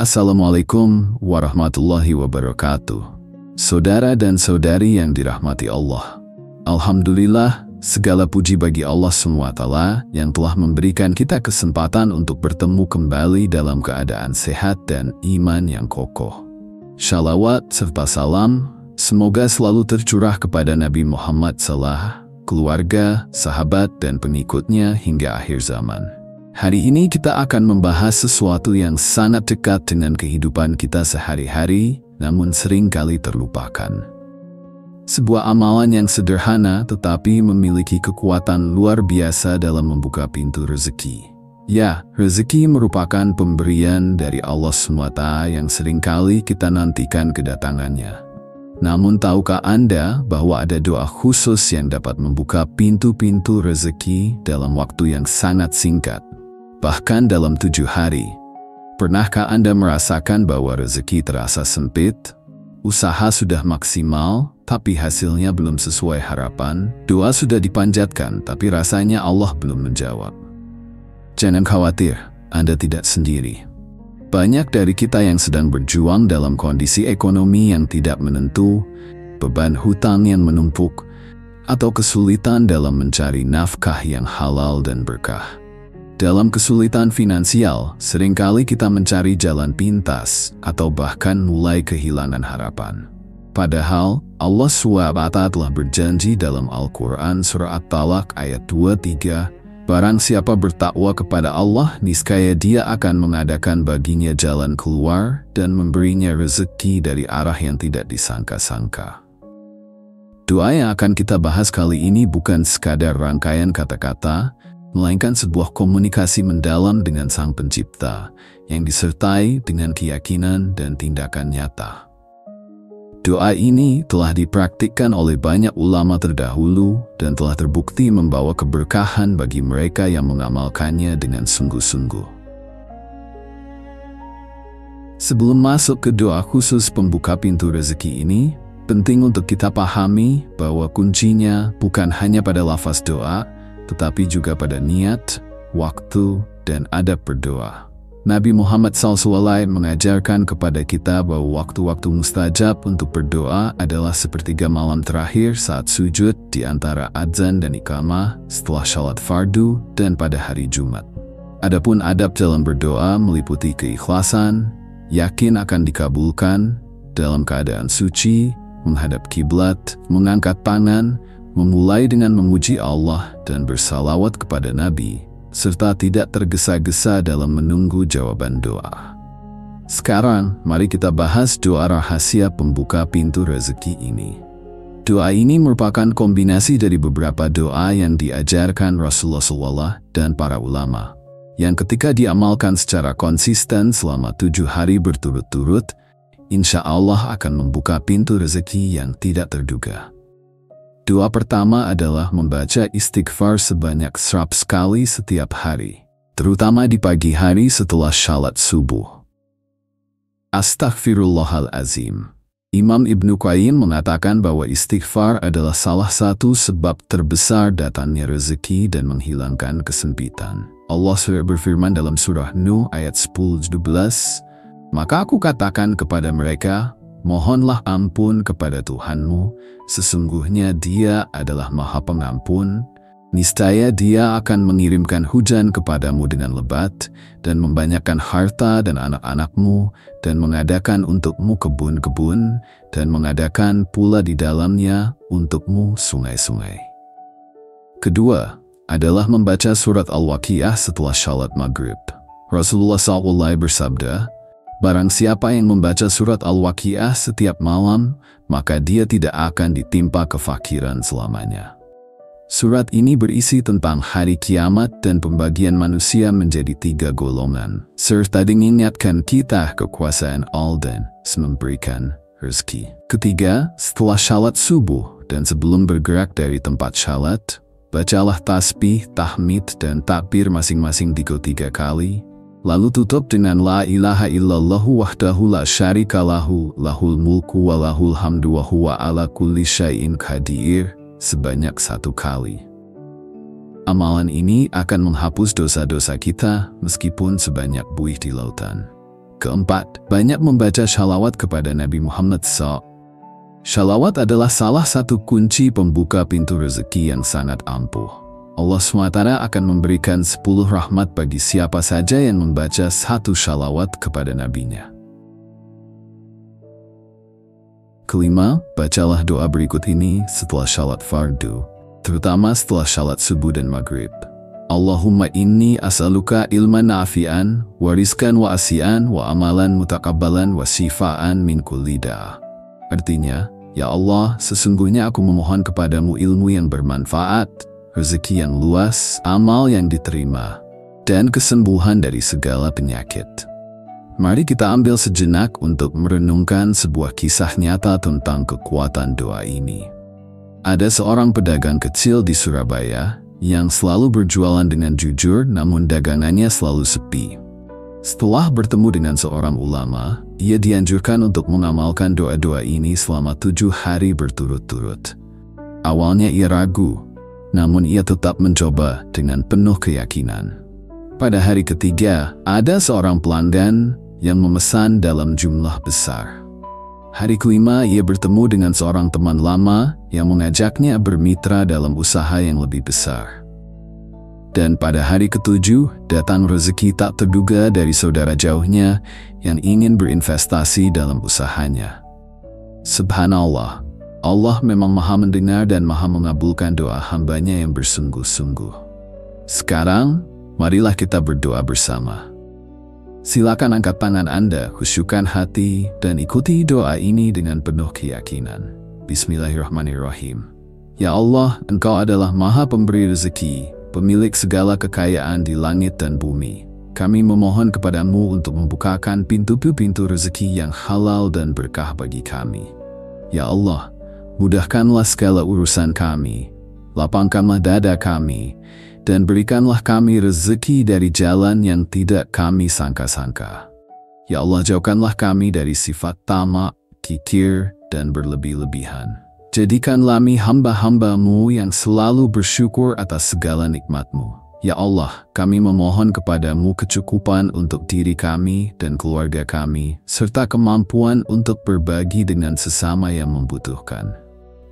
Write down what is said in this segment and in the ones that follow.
Assalamualaikum warahmatullahi wabarakatuh. Saudara dan saudari yang dirahmati Allah. Alhamdulillah, segala puji bagi Allah SWT yang telah memberikan kita kesempatan untuk bertemu kembali dalam keadaan sehat dan iman yang kokoh. Shalawat serta salam semoga selalu tercurah kepada Nabi Muhammad SAW, keluarga, sahabat, dan pengikutnya hingga akhir zaman. Hari ini kita akan membahas sesuatu yang sangat dekat dengan kehidupan kita sehari-hari, namun sering kali terlupakan. Sebuah amalan yang sederhana tetapi memiliki kekuatan luar biasa dalam membuka pintu rezeki. Ya, rezeki merupakan pemberian dari Allah SWT yang seringkali kita nantikan kedatangannya. Namun tahukah Anda bahwa ada doa khusus yang dapat membuka pintu-pintu rezeki dalam waktu yang sangat singkat? Bahkan dalam 7 hari. Pernahkah Anda merasakan bahwa rezeki terasa sempit? Usaha sudah maksimal, tapi hasilnya belum sesuai harapan. Doa sudah dipanjatkan, tapi rasanya Allah belum menjawab. Jangan khawatir, Anda tidak sendiri. Banyak dari kita yang sedang berjuang dalam kondisi ekonomi yang tidak menentu, beban hutang yang menumpuk, atau kesulitan dalam mencari nafkah yang halal dan berkah. Dalam kesulitan finansial, seringkali kita mencari jalan pintas atau bahkan mulai kehilangan harapan. Padahal, Allah SWT telah berjanji dalam Al-Quran Surah At-Talaq ayat 23, barang siapa bertakwa kepada Allah, niscaya Dia akan mengadakan baginya jalan keluar dan memberinya rezeki dari arah yang tidak disangka-sangka. Doa yang akan kita bahas kali ini bukan sekadar rangkaian kata-kata, melainkan sebuah komunikasi mendalam dengan Sang Pencipta yang disertai dengan keyakinan dan tindakan nyata. Doa ini telah dipraktikkan oleh banyak ulama terdahulu dan telah terbukti membawa keberkahan bagi mereka yang mengamalkannya dengan sungguh-sungguh. Sebelum masuk ke doa khusus pembuka pintu rezeki ini, penting untuk kita pahami bahwa kuncinya bukan hanya pada lafaz doa, tetapi juga pada niat, waktu, dan adab berdoa. Nabi Muhammad SAW mengajarkan kepada kita bahwa waktu-waktu mustajab untuk berdoa adalah sepertiga malam terakhir saat sujud di antara adzan dan iqamah, setelah syalat fardu, dan pada hari Jumat. Adapun adab dalam berdoa meliputi keikhlasan, yakin akan dikabulkan, dalam keadaan suci, menghadap kiblat, mengangkat tangan, memulai dengan memuji Allah dan bersalawat kepada Nabi, serta tidak tergesa-gesa dalam menunggu jawaban doa. Sekarang, mari kita bahas doa rahasia pembuka pintu rezeki ini. Doa ini merupakan kombinasi dari beberapa doa yang diajarkan Rasulullah SAW dan para ulama, yang ketika diamalkan secara konsisten selama 7 hari berturut-turut, insya Allah akan membuka pintu rezeki yang tidak terduga. Doa pertama adalah membaca istighfar sebanyak 100 kali setiap hari, terutama di pagi hari setelah syalat subuh. Astaghfirullahalazim. Imam Ibnu Qayyim mengatakan bahwa istighfar adalah salah satu sebab terbesar datangnya rezeki dan menghilangkan kesempitan. Allah berfirman dalam surah Nuh ayat 10-12, maka aku katakan kepada mereka, mohonlah ampun kepada Tuhanmu, sesungguhnya Dia adalah Maha Pengampun, niscaya Dia akan mengirimkan hujan kepadamu dengan lebat, dan membanyakkan harta dan anak-anakmu, dan mengadakan untukmu kebun-kebun, dan mengadakan pula di dalamnya untukmu sungai-sungai. Kedua, adalah membaca surat Al-Waqiah setelah syalat maghrib. Rasulullah SAW bersabda, barang siapa yang membaca surat Al-Waqiah setiap malam, maka dia tidak akan ditimpa kefakiran selamanya. Surat ini berisi tentang hari kiamat dan pembagian manusia menjadi 3 golongan, serta mengingatkan kita kekuasaan Allah dan memberikan rezeki. Ketiga, setelah syalat subuh dan sebelum bergerak dari tempat syalat, bacalah tasbih, tahmid, dan takbir masing-masing 3 kali, lalu tutup dengan la ilaha illallahu wahdahu la syarika lahu, lahul mulku wa lahul hamdu wa huwa ala kulli syai'in qadir sebanyak 1 kali. Amalan ini akan menghapus dosa-dosa kita meskipun sebanyak buih di lautan. Keempat, banyak membaca shalawat kepada Nabi Muhammad SAW. Shalawat adalah salah satu kunci pembuka pintu rezeki yang sangat ampuh. Allah SWT akan memberikan 10 rahmat bagi siapa saja yang membaca 1 shalawat kepada nabinya. Kelima, bacalah doa berikut ini setelah syalat fardu, terutama setelah syalat subuh dan maghrib. Allahumma inni as'aluka ilman nafi'an, wa rizkan wa asian, wa amalan mutakabbalan, wa shifaan min kulli da'. Artinya, ya Allah, sesungguhnya aku memohon kepadamu ilmu yang bermanfaat, rezeki yang luas, amal yang diterima, dan kesembuhan dari segala penyakit. Mari kita ambil sejenak untuk merenungkan sebuah kisah nyata tentang kekuatan doa ini. Ada seorang pedagang kecil di Surabaya yang selalu berjualan dengan jujur, namun dagangannya selalu sepi. Setelah bertemu dengan seorang ulama, ia dianjurkan untuk mengamalkan doa-doa ini selama 7 hari berturut-turut. Awalnya ia ragu, namun ia tetap mencoba dengan penuh keyakinan. Pada hari ketiga, ada seorang pelanggan yang memesan dalam jumlah besar. Hari kelima, ia bertemu dengan seorang teman lama yang mengajaknya bermitra dalam usaha yang lebih besar. Dan pada hari ketujuh, datang rezeki tak terduga dari saudara jauhnya yang ingin berinvestasi dalam usahanya. Subhanallah, Allah memang maha mendengar dan maha mengabulkan doa hambanya yang bersungguh-sungguh. Sekarang, marilah kita berdoa bersama. Silakan angkat tangan Anda, khusyukkan hati, dan ikuti doa ini dengan penuh keyakinan. Bismillahirrahmanirrahim. Ya Allah, Engkau adalah Maha Pemberi rezeki, pemilik segala kekayaan di langit dan bumi. Kami memohon kepadamu untuk membukakan pintu-pintu rezeki yang halal dan berkah bagi kami. Ya Allah, mudahkanlah segala urusan kami, lapangkanlah dada kami, dan berikanlah kami rezeki dari jalan yang tidak kami sangka-sangka. Ya Allah, jauhkanlah kami dari sifat tamak, kikir, dan berlebih-lebihan. Jadikanlah kami hamba-hamba-Mu yang selalu bersyukur atas segala nikmat-Mu. Ya Allah, kami memohon kepadamu kecukupan untuk diri kami dan keluarga kami, serta kemampuan untuk berbagi dengan sesama yang membutuhkan.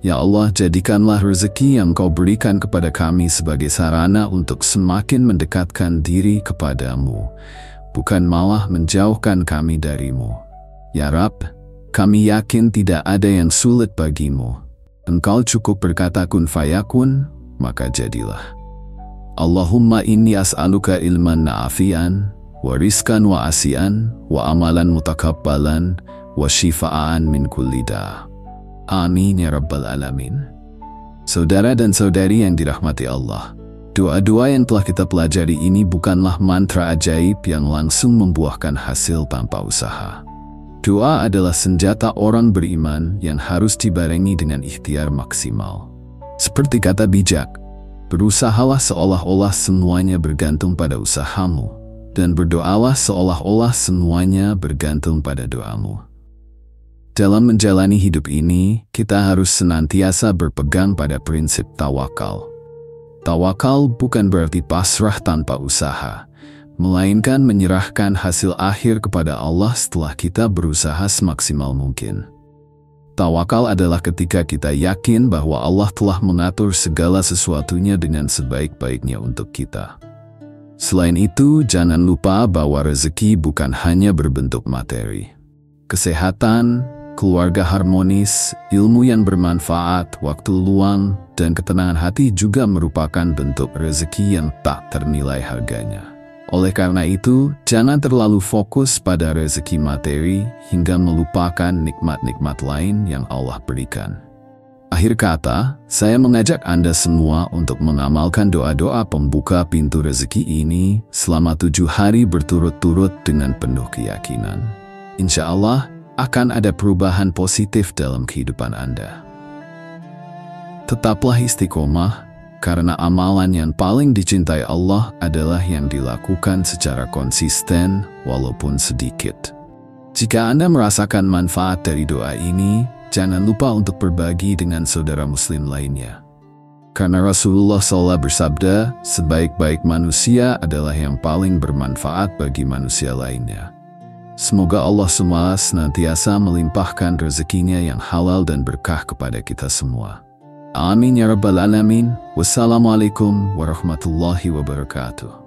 Ya Allah, jadikanlah rezeki yang Kau berikan kepada kami sebagai sarana untuk semakin mendekatkan diri kepadamu, bukan malah menjauhkan kami darimu. Ya Rab, kami yakin tidak ada yang sulit bagimu. Engkau cukup berkata kun fayakun, maka jadilah. Allahumma inni as'aluka ilman nafi'an, wa rizkan wa asian, wa amalan mutakabbalan, wa shifaan min kulli da'. Amin ya Rabbal Alamin. Saudara dan saudari yang dirahmati Allah, doa-doa yang telah kita pelajari ini bukanlah mantra ajaib yang langsung membuahkan hasil tanpa usaha. Doa adalah senjata orang beriman yang harus dibarengi dengan ikhtiar maksimal. Seperti kata bijak, berusahalah seolah-olah semuanya bergantung pada usahamu, dan berdoalah seolah-olah semuanya bergantung pada doamu. Dalam menjalani hidup ini, kita harus senantiasa berpegang pada prinsip tawakal. Tawakal bukan berarti pasrah tanpa usaha, melainkan menyerahkan hasil akhir kepada Allah setelah kita berusaha semaksimal mungkin. Tawakal adalah ketika kita yakin bahwa Allah telah mengatur segala sesuatunya dengan sebaik-baiknya untuk kita. Selain itu, jangan lupa bahwa rezeki bukan hanya berbentuk materi. Kesehatan, keluarga harmonis, ilmu yang bermanfaat, waktu luang, dan ketenangan hati juga merupakan bentuk rezeki yang tak ternilai harganya. Oleh karena itu, jangan terlalu fokus pada rezeki materi hingga melupakan nikmat-nikmat lain yang Allah berikan. Akhir kata, saya mengajak Anda semua untuk mengamalkan doa-doa pembuka pintu rezeki ini selama 7 hari berturut-turut dengan penuh keyakinan. Insya Allah, akan ada perubahan positif dalam kehidupan Anda. Tetaplah istiqomah, karena amalan yang paling dicintai Allah adalah yang dilakukan secara konsisten walaupun sedikit. Jika Anda merasakan manfaat dari doa ini, jangan lupa untuk berbagi dengan saudara muslim lainnya. Karena Rasulullah SAW bersabda, sebaik-baik manusia adalah yang paling bermanfaat bagi manusia lainnya. Semoga Allah semua senantiasa melimpahkan rezekinya yang halal dan berkah kepada kita semua. Amin ya rabbal alamin. Wassalamualaikum warahmatullahi wabarakatuh.